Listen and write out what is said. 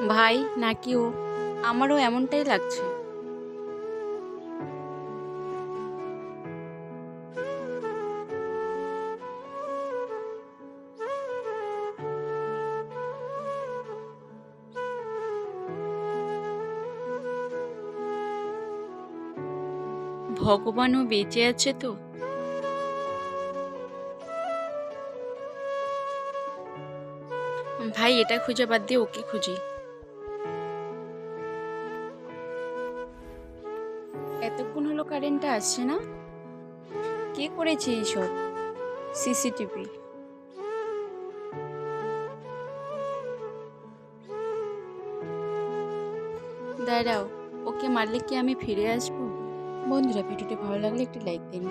ভাই নাকি ও? আমারও এমনটাই লাগছে। ভগবানও বেঁচে আছে তো? ভাই এটা খুঁজে বাদ দিয়ে ওকে খুঁজি। এতক্ষণ হলো কারেন্টটা আসছে না। কে করেছে এইসব? সিসিটিভি। দাঁড়াও, ওকে মারলে কি আমি ফিরে আসবো? বন্ধুরা, ভিডিওটি ভালো লাগলে একটি লাইক দিন।